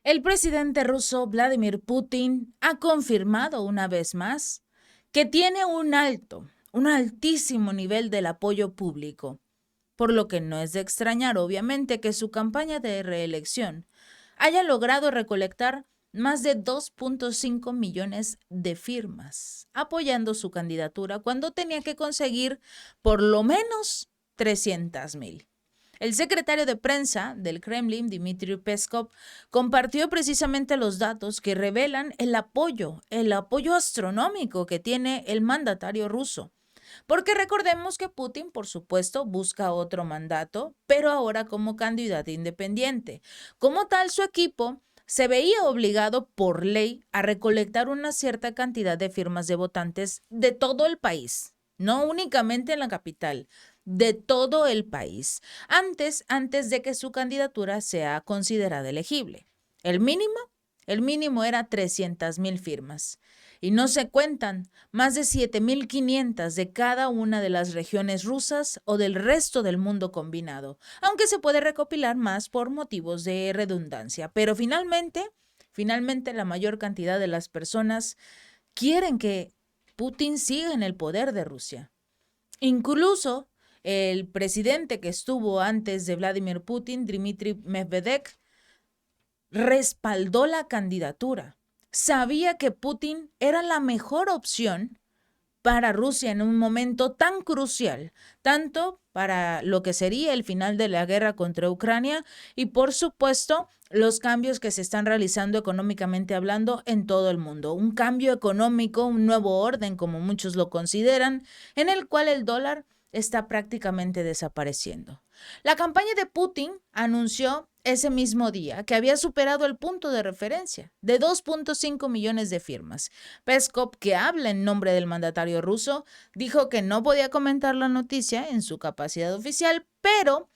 El presidente ruso Vladimir Putin ha confirmado una vez más que tiene un altísimo nivel del apoyo público, por lo que no es de extrañar, obviamente, que su campaña de reelección haya logrado recolectar más de 2.5 millones de firmas apoyando su candidatura cuando tenía que conseguir por lo menos 300,000. El secretario de prensa del Kremlin, Dmitry Peskov, compartió precisamente los datos que revelan el apoyo astronómico que tiene el mandatario ruso. Porque recordemos que Putin, por supuesto, busca otro mandato, pero ahora como candidato independiente. Como tal, su equipo se veía obligado por ley a recolectar una cierta cantidad de firmas de votantes de todo el país, no únicamente en la capital, de todo el país, antes de que su candidatura sea considerada elegible. El mínimo, el mínimo era 300,000 firmas. Y no se cuentan más de 7.500 de cada una de las regiones rusas o del resto del mundo combinado, aunque se puede recopilar más por motivos de redundancia. Pero finalmente la mayor cantidad de las personas quieren que Putin siga en el poder de Rusia. Incluso el presidente que estuvo antes de Vladimir Putin, Dmitry Medvedev, respaldó la candidatura. Sabía que Putin era la mejor opción para Rusia en un momento tan crucial, tanto para lo que sería el final de la guerra contra Ucrania y, por supuesto, los cambios que se están realizando económicamente hablando en todo el mundo. Un cambio económico, un nuevo orden, como muchos lo consideran, en el cual el dólar está prácticamente desapareciendo. La campaña de Putin anunció ese mismo día que había superado el punto de referencia de 2.5 millones de firmas. Peskov, que habla en nombre del mandatario ruso, dijo que no podía comentar la noticia en su capacidad oficial, pero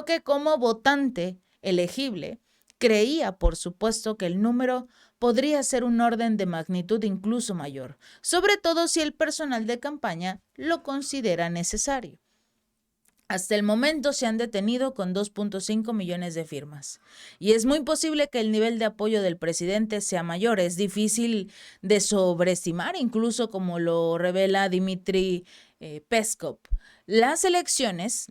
que como votante elegible creía, por supuesto, que el número podría ser un orden de magnitud incluso mayor, sobre todo si el personal de campaña lo considera necesario. Hasta el momento se han detenido con 2.5 millones de firmas. Y es muy posible que el nivel de apoyo del presidente sea mayor. Es difícil de sobreestimar, incluso como lo revela Dmitry Peskov. Las elecciones,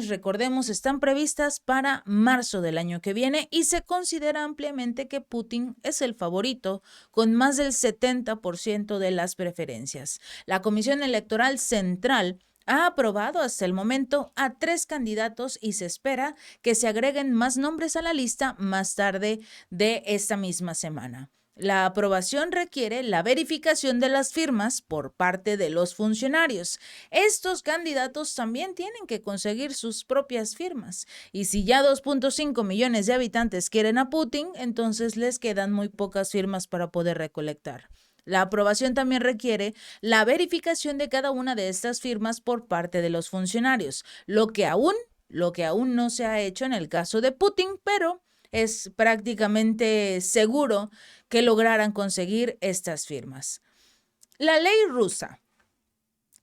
recordemos, están previstas para marzo del año que viene y se considera ampliamente que Putin es el favorito con más del 70% de las preferencias. La Comisión Electoral Central ha aprobado hasta el momento a 3 candidatos y se espera que se agreguen más nombres a la lista más tarde de esta misma semana. La aprobación requiere la verificación de las firmas por parte de los funcionarios. Estos candidatos también tienen que conseguir sus propias firmas. Y si ya 2.5 millones de habitantes quieren a Putin, entonces les quedan muy pocas firmas para poder recolectar. La aprobación también requiere la verificación de cada una de estas firmas por parte de los funcionarios, lo que aún no se ha hecho en el caso de Putin, pero es prácticamente seguro que lograran conseguir estas firmas. La ley rusa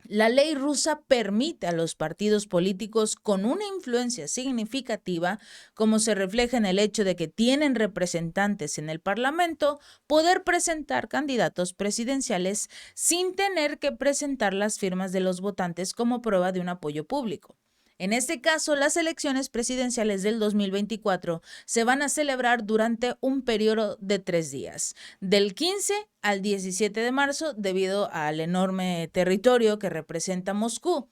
la ley rusa permite a los partidos políticos con una influencia significativa, como se refleja en el hecho de que tienen representantes en el Parlamento, poder presentar candidatos presidenciales sin tener que presentar las firmas de los votantes como prueba de un apoyo público. En este caso, las elecciones presidenciales del 2024 se van a celebrar durante un periodo de 3 días, del 15 al 17 de marzo, debido al enorme territorio que representa Moscú.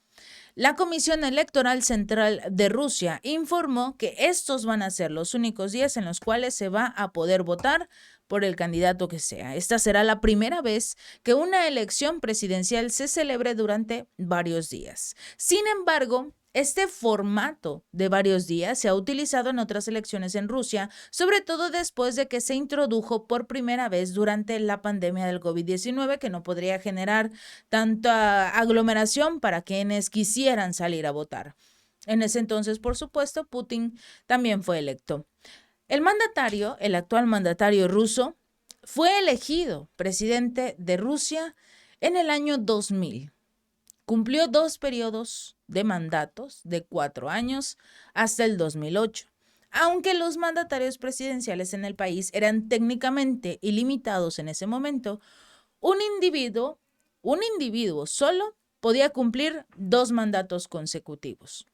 La Comisión Electoral Central de Rusia informó que estos van a ser los únicos días en los cuales se va a poder votar por el candidato que sea. Esta será la primera vez que una elección presidencial se celebre durante varios días. Sin embargo, este formato de varios días se ha utilizado en otras elecciones en Rusia, sobre todo después de que se introdujo por primera vez durante la pandemia del COVID-19, que no podría generar tanta aglomeración para quienes quisieran salir a votar. En ese entonces, por supuesto, Putin también fue electo. El actual mandatario ruso, fue elegido presidente de Rusia en el año 2000. Cumplió 2 periodos de mandatos de 4 años hasta el 2008. Aunque los mandatarios presidenciales en el país eran técnicamente ilimitados en ese momento, un individuo solo podía cumplir 2 mandatos consecutivos.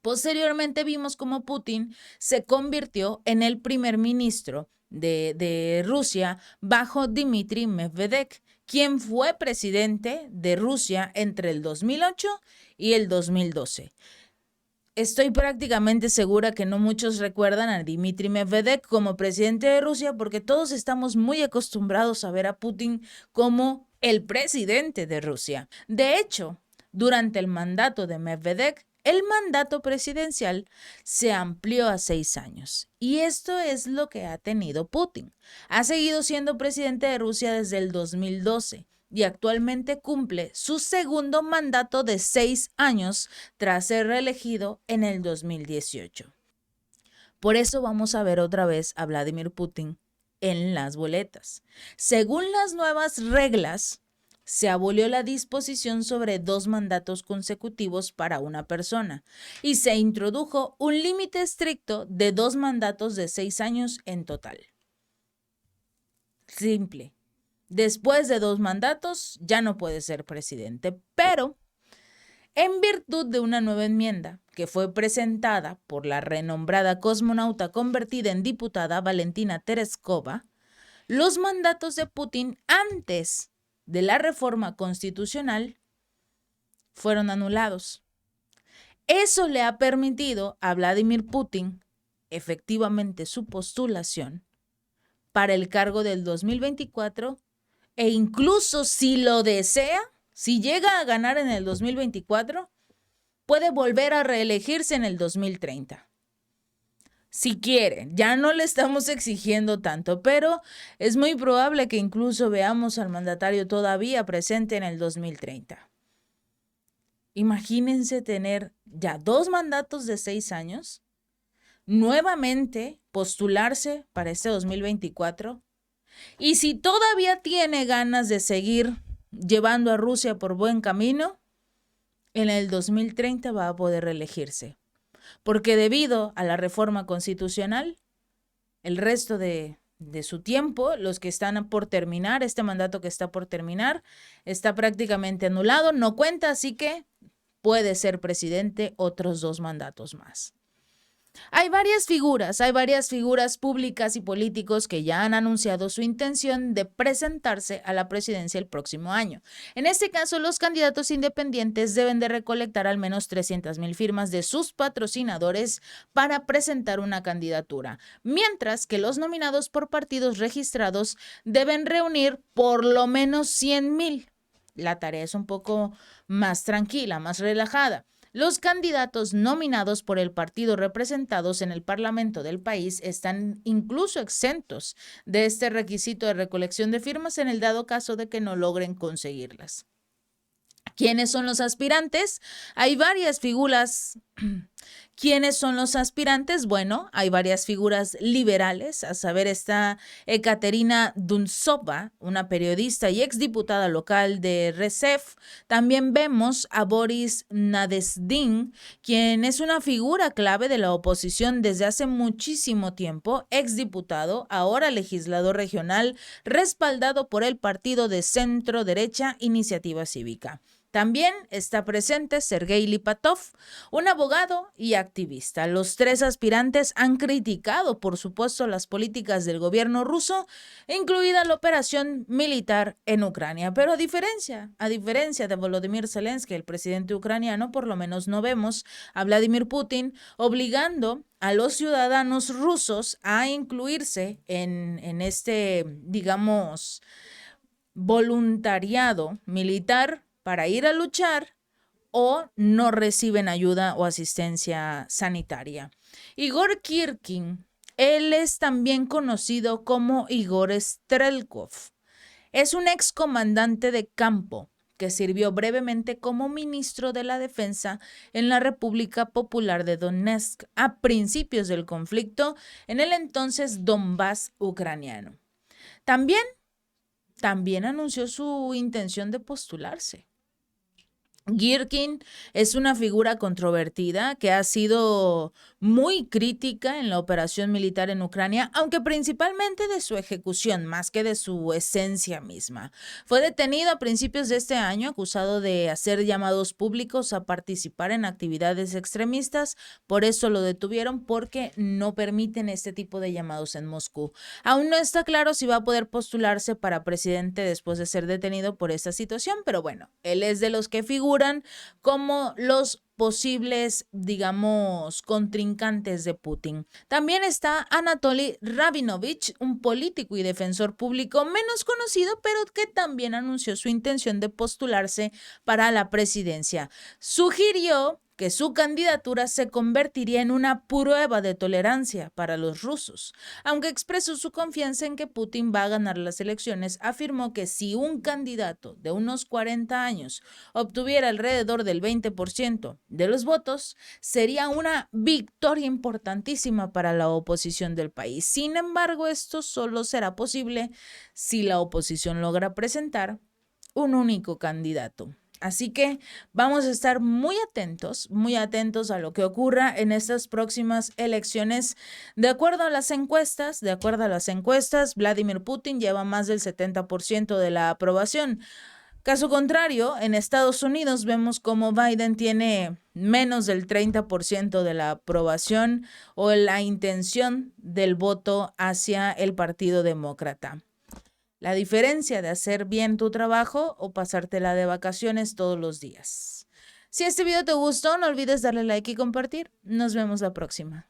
Posteriormente vimos cómo Putin se convirtió en el primer ministro de Rusia bajo Dmitry Medvedev, quien fue presidente de Rusia entre el 2008 y el 2012. Estoy prácticamente segura que no muchos recuerdan a Dmitry Medvedev como presidente de Rusia porque todos estamos muy acostumbrados a ver a Putin como el presidente de Rusia. De hecho, durante el mandato de Medvedev, el mandato presidencial se amplió a 6 años. Y esto es lo que ha tenido Putin. Ha seguido siendo presidente de Rusia desde el 2012 y actualmente cumple su segundo mandato de 6 años tras ser reelegido en el 2018. Por eso vamos a ver otra vez a Vladimir Putin en las boletas. Según las nuevas reglas, se abolió la disposición sobre 2 mandatos consecutivos para una persona y se introdujo un límite estricto de 2 mandatos de 6 años en total. Simple. Después de 2 mandatos ya no puede ser presidente, pero en virtud de una nueva enmienda que fue presentada por la renombrada cosmonauta convertida en diputada Valentina Tereskova, los mandatos de Putin antes de la reforma constitucional fueron anulados. Eso le ha permitido a Vladimir Putin efectivamente su postulación para el cargo del 2024 e incluso si lo desea, si llega a ganar en el 2024, puede volver a reelegirse en el 2030. Si quiere, ya no le estamos exigiendo tanto, pero es muy probable que incluso veamos al mandatario todavía presente en el 2030. Imagínense tener ya 2 mandatos de 6 años, nuevamente postularse para este 2024, y si todavía tiene ganas de seguir llevando a Rusia por buen camino, en el 2030 va a poder reelegirse. Porque debido a la reforma constitucional, el resto de su tiempo, los que están por terminar, este mandato que está por terminar, está prácticamente anulado, no cuenta, así que puede ser presidente otros 2 mandatos más. Hay varias figuras públicas y políticos que ya han anunciado su intención de presentarse a la presidencia el próximo año. En este caso, los candidatos independientes deben de recolectar al menos 300,000 firmas de sus patrocinadores para presentar una candidatura, mientras que los nominados por partidos registrados deben reunir por lo menos 100,000. La tarea es un poco más tranquila, más relajada. Los candidatos nominados por el partido representados en el Parlamento del país están incluso exentos de este requisito de recolección de firmas en el dado caso de que no logren conseguirlas. ¿Quiénes son los aspirantes? Hay varias figuras. ¿Quiénes son los aspirantes? Bueno, hay varias figuras liberales, a saber está Ekaterina Duntsova, una periodista y exdiputada local de Rsev. También vemos a Boris Nadezhdin, quien es una figura clave de la oposición desde hace muchísimo tiempo, exdiputado, ahora legislador regional, respaldado por el partido de centro derecha Iniciativa Cívica. También está presente Sergei Lipatov, un abogado y activista. Los 3 aspirantes han criticado, por supuesto, las políticas del gobierno ruso, incluida la operación militar en Ucrania. Pero a diferencia de Volodymyr Zelensky, el presidente ucraniano, por lo menos no vemos a Vladimir Putin obligando a los ciudadanos rusos a incluirse en este, digamos, voluntariado militar para ir a luchar o no reciben ayuda o asistencia sanitaria. Igor Kirkin, él es también conocido como Igor Strelkov. Es un excomandante de campo que sirvió brevemente como ministro de la Defensa en la República Popular de Donetsk a principios del conflicto en el entonces Donbass ucraniano. También anunció su intención de postularse. Girkin es una figura controvertida que ha sido muy crítica en la operación militar en Ucrania, aunque principalmente de su ejecución, más que de su esencia misma. Fue detenido a principios de este año, acusado de hacer llamados públicos a participar en actividades extremistas. Por eso lo detuvieron, porque no permiten este tipo de llamados en Moscú. Aún no está claro si va a poder postularse para presidente después de ser detenido por esta situación, pero bueno, él es de los que figuran como los posibles, digamos, contrincantes de Putin. También está Anatoly Rabinovich, un político y defensor público menos conocido, pero que también anunció su intención de postularse para la presidencia. Sugirió que su candidatura se convertiría en una prueba de tolerancia para los rusos. Aunque expresó su confianza en que Putin va a ganar las elecciones, afirmó que si un candidato de unos 40 años obtuviera alrededor del 20% de los votos, sería una victoria importantísima para la oposición del país. Sin embargo, esto solo será posible si la oposición logra presentar un único candidato. Así que vamos a estar muy atentos a lo que ocurra en estas próximas elecciones. De acuerdo a las encuestas, Vladimir Putin lleva más del 70% de la aprobación. Caso contrario, en Estados Unidos vemos como Biden tiene menos del 30% de la aprobación o la intención del voto hacia el Partido Demócrata. La diferencia de hacer bien tu trabajo o pasártela de vacaciones todos los días. Si este video te gustó, no olvides darle like y compartir. Nos vemos la próxima.